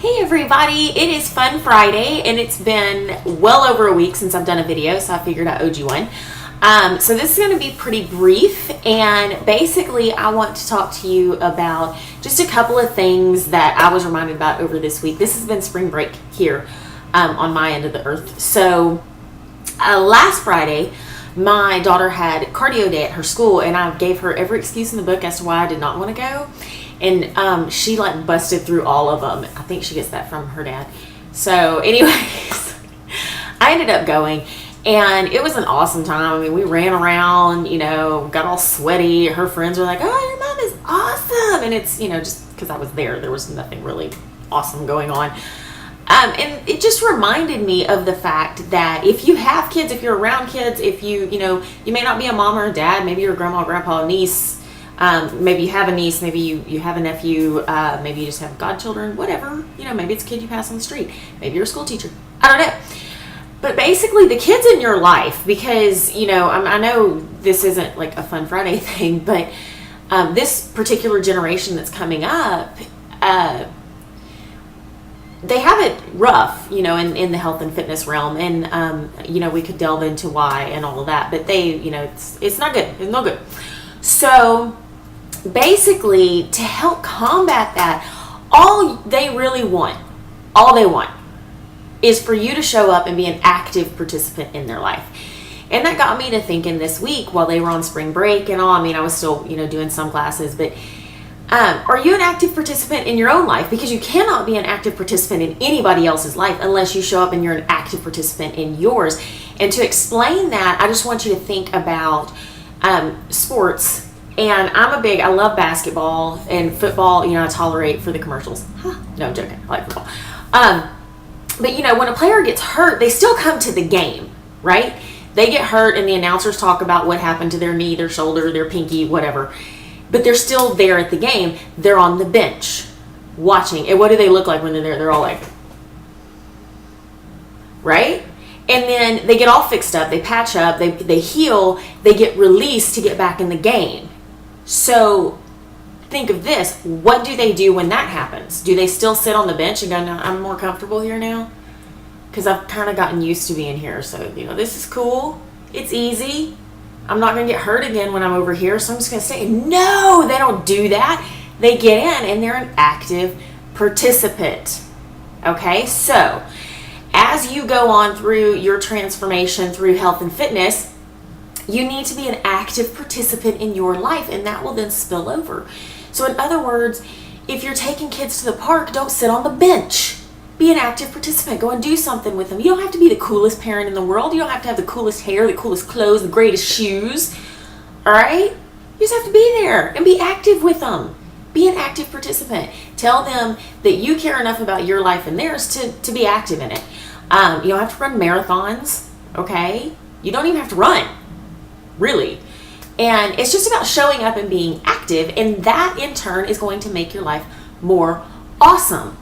Hey everybody, it is Fun Friday and it's been well over a week since I've done a video, so I figured I owed you one. So this is going to be pretty brief, and basically I want to talk to you about just a couple of things that I was reminded about over this week. This has been spring break here on my end of the earth. So last Friday, my daughter had cardio day at her school, and I gave her every excuse in the book as to why I did not want to go. And she like busted through all of them. I think she gets that from her dad. So anyways, I ended up going, and it was an awesome time. I mean, we ran around, got all sweaty. Her friends were like, "Oh, your mom is awesome." And it's, just because I was there was nothing really awesome going on. And it just reminded me of the fact that if you have kids, if you're around kids, if you may not be a mom or a dad, maybe you're a grandma, grandpa, niece, maybe you have a niece, maybe you have a nephew, maybe you just have godchildren, whatever, maybe it's a kid you pass on the street, maybe you're a school teacher, I don't know. But basically the kids in your life, because, I know this isn't like a Fun Friday thing, but this particular generation that's coming up, they have it rough, in the health and fitness realm. And, we could delve into why and all of that, but it's not good. It's no good. So basically, to help combat that, all they want is for you to show up and be an active participant in their life. And that got me to thinking this week while they were on spring break and all. I mean, I was still, doing some classes, but are you an active participant in your own life? Because you cannot be an active participant in anybody else's life unless you show up and you're an active participant in yours. And to explain that, I just want you to think about sports. And I love basketball and football. I tolerate for the commercials. No, I'm joking. I like football. But when a player gets hurt, they still come to the game, right? They get hurt and the announcers talk about what happened to their knee, their shoulder, their pinky, whatever. But they're still there at the game. They're on the bench watching. And what do they look like when they're there? They're all like, right? And then they get all fixed up. They patch up. They heal. They get released to get back in the game. So think of this. What do they do when that happens? Do they still sit on the bench and go, "No, I'm more comfortable here now because I've kind of gotten used to being here. So, this is cool. It's easy. I'm not going to get hurt again when I'm over here, so I'm just going to stay." No, they don't do that. They get in and they're an active participant. Okay, so as you go on through your transformation through health and fitness, you need to be an active participant in your life, and that will then spill over. So in other words, if you're taking kids to the park, don't sit on the bench. Be an active participant. Go and do something with them. You don't have to be the coolest parent in the world. You don't have to have the coolest hair, the coolest clothes, the greatest shoes. All right? You just have to be there and be active with them. Be an active participant. Tell them that you care enough about your life and theirs to be active in it. You don't have to run marathons, okay? You don't even have to run, really. And it's just about showing up and being active, and that in turn is going to make your life more awesome.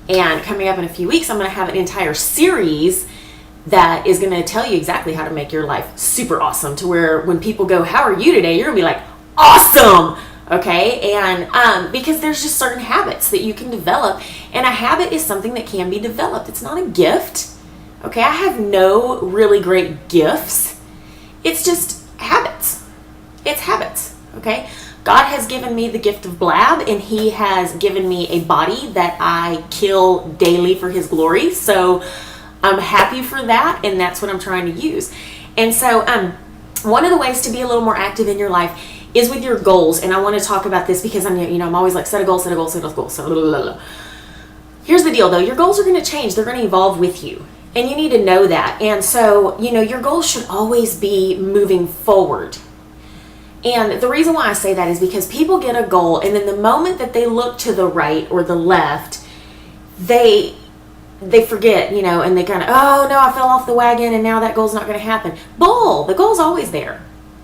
And coming up in a few weeks, I'm going to have an entire series that is going to tell you exactly how to make your life super awesome, to where when people go, "How are you today?" you're going to be like, "Awesome!" Okay? And because there's just certain habits that you can develop, and a habit is something that can be developed. It's not a gift. Okay? I have no really great gifts. It's just habits. It's habits. Okay? God has given me the gift of blab, and he has given me a body that I kill daily for his glory. So I'm happy for that, and that's what I'm trying to use. And so one of the ways to be a little more active in your life is with your goals. And I want to talk about this because I'm always like, set a goal, set a goal, set a goal. So blah, blah, blah. Here's the deal though. Your goals are going to change. They're going to evolve with you. And you need to know that. And so, your goals should always be moving forward. And the reason why I say that is because people get a goal, and then the moment that they look to the right or the left, they forget, and they kind of, "Oh no, I fell off the wagon and now that goal's not going to happen." Bull! The goal's always there.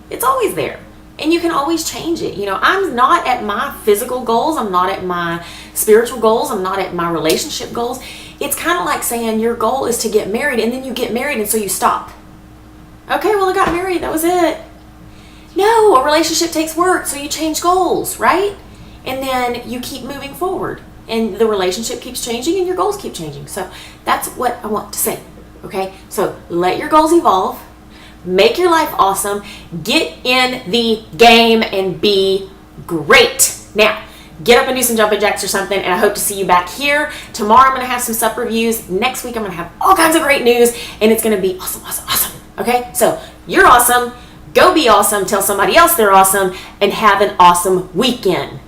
It's always there. And you can always change it. I'm not at my physical goals. I'm not at my spiritual goals. I'm not at my relationship goals. It's kind of like saying your goal is to get married, and then you get married and so you stop. Okay, well, I got married. That was it. No, a relationship takes work, so you change goals, right? And then you keep moving forward. and the relationship keeps changing and your goals keep changing. So that's what I want to say. Okay, so let your goals evolve, make your life awesome, get in the game and be great. Now, get up and do some jumping jacks or something, and I hope to see you back here. Tomorrow I'm going to have some sup reviews. Next week I'm going to have all kinds of great news, and it's going to be awesome, awesome, awesome. Okay, so you're awesome. Go be awesome. Tell somebody else they're awesome, and have an awesome weekend.